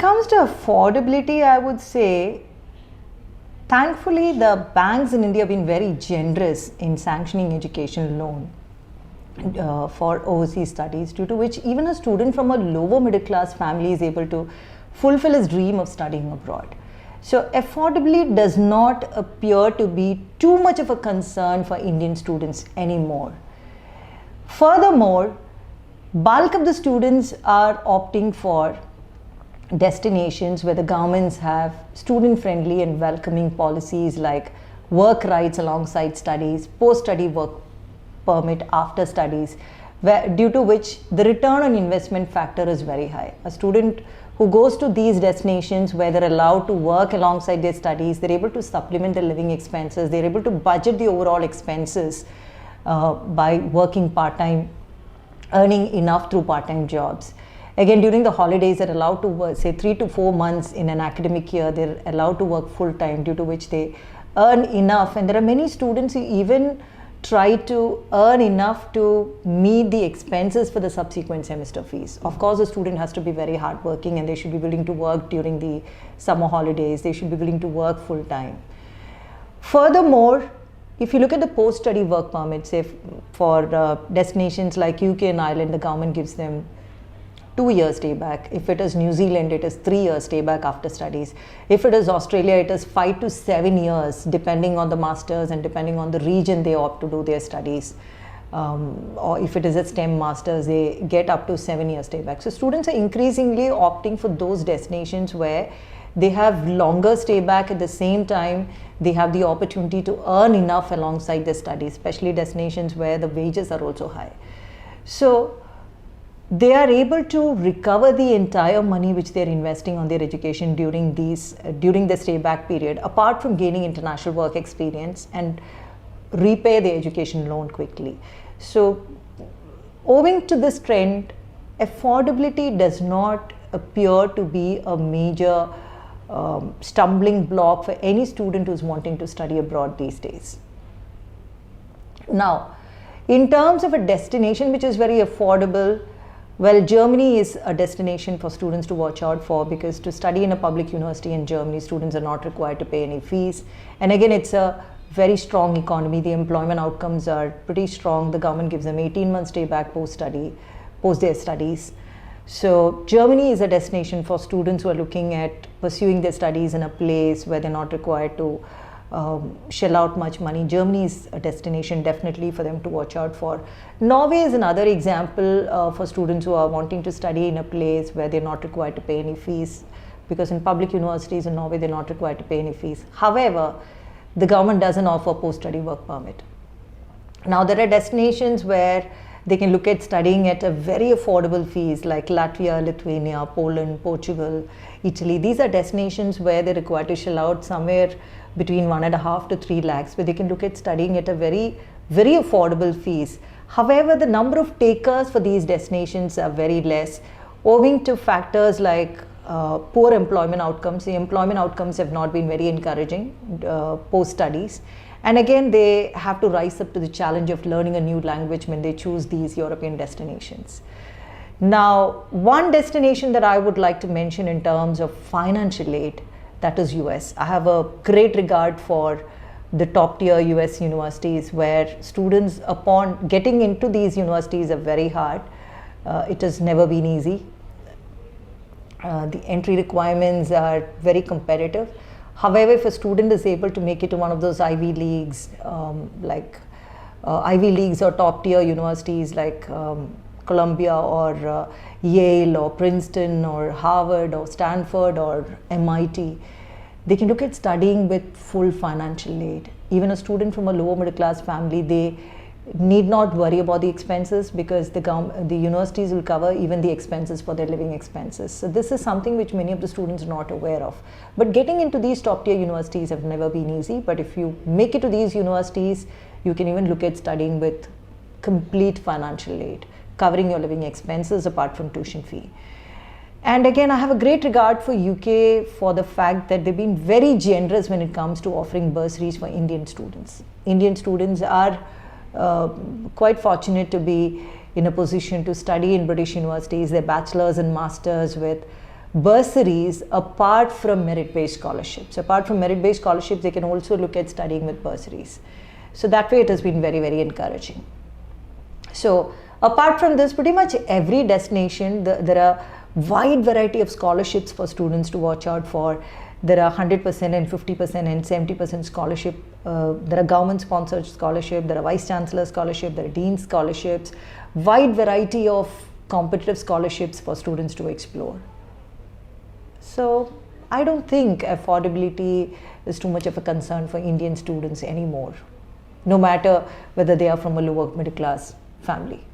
comes to affordability, I would say, thankfully, the banks in India have been very generous in sanctioning education loan for overseas studies, due to which even a student from a lower middle class family is able to fulfill his dream of studying abroad. So affordability does not appear to be too much of a concern for Indian students anymore. Furthermore, bulk of the students are opting for destinations where the governments have student-friendly and welcoming policies like work rights alongside studies, post-study work permit after studies, due to which the return on investment factor is very high. A student who goes to these destinations where they're allowed to work alongside their studies, they're able to supplement their living expenses, they're able to budget the overall expenses by working part-time, earning enough through part-time jobs. Again, during the holidays, they're allowed to work, say 3 to 4 months in an academic year, they're allowed to work full-time, due to which they earn enough. And there are many students who even try to earn enough to meet the expenses for the subsequent semester fees. Of course, the student has to be very hardworking and they should be willing to work during the summer holidays. They should be willing to work full-time. Furthermore, if you look at the post-study work permits, say for destinations like UK and Ireland, the government gives them 2 years stay back. If it is New Zealand, it is 3 years stay back after studies. If it is Australia, it is 5 to 7 years, depending on the masters and depending on the region they opt to do their studies. Or if it is a STEM masters, they get up to 7 years stay back. So students are increasingly opting for those destinations where they have longer stay back. At the same time, they have the opportunity to earn enough alongside their studies, especially destinations where the wages are also high. So they are able to recover the entire money which they are investing on their education during the stay back period, apart from gaining international work experience, and repay the education loan quickly. So owing to this trend, affordability does not appear to be a major stumbling block for any student who's wanting to study abroad these days. Now, in terms of a destination which is very affordable, well, Germany is a destination for students to watch out for, because to study in a public university in Germany, students are not required to pay any fees. And again, it's a very strong economy. The employment outcomes are pretty strong. The government gives them 18 months stay back post their studies. So Germany is a destination for students who are looking at pursuing their studies in a place where they're not required to shell out much money. Germany is a destination definitely for them to watch out for. Norway is another example for students who are wanting to study in a place where they're not required to pay any fees, because in public universities in Norway, they're not required to pay any fees. However, the government doesn't offer post-study work permit. Now, there are destinations where they can look at studying at a very affordable fees, like Latvia, Lithuania, Poland, Portugal, Italy. These are destinations where they're required to shell out somewhere between 1.5 to 3 lakhs, where they can look at studying at a very, very affordable fees. However, the number of takers for these destinations are very less, owing to factors like poor employment outcomes. The employment outcomes have not been very encouraging post-studies. And again, they have to rise up to the challenge of learning a new language when they choose these European destinations. Now, one destination that I would like to mention in terms of financial aid, that is US. I have a great regard for the top tier US universities, where students, upon getting into these universities, are very hard. It has never been easy. The entry requirements are very competitive. However, if a student is able to make it to one of those Ivy Leagues, Ivy Leagues or top tier universities like Columbia or Yale or Princeton or Harvard or Stanford or MIT, they can look at studying with full financial aid. Even a student from a lower middle class family, they need not worry about the expenses, because the universities will cover even the expenses for their living expenses. So this is something which many of the students are not aware of. But getting into these top tier universities have never been easy. But if you make it to these universities, you can even look at studying with complete financial aid, covering your living expenses apart from tuition fee. And again, I have a great regard for UK for the fact that they've been very generous when it comes to offering bursaries for Indian students. Indian students are quite fortunate to be in a position to study in British universities, their bachelor's and master's with bursaries apart from merit-based scholarships. Apart from merit-based scholarships, they can also look at studying with bursaries. So that way it has been very, very encouraging. So apart from this, pretty much every destination, there are wide variety of scholarships for students to watch out for. There are 100% and 50% and 70% scholarship. There are government-sponsored scholarship, there are vice-chancellor scholarship, there are dean scholarships, wide variety of competitive scholarships for students to explore. So I don't think affordability is too much of a concern for Indian students anymore, no matter whether they are from a lower middle class family.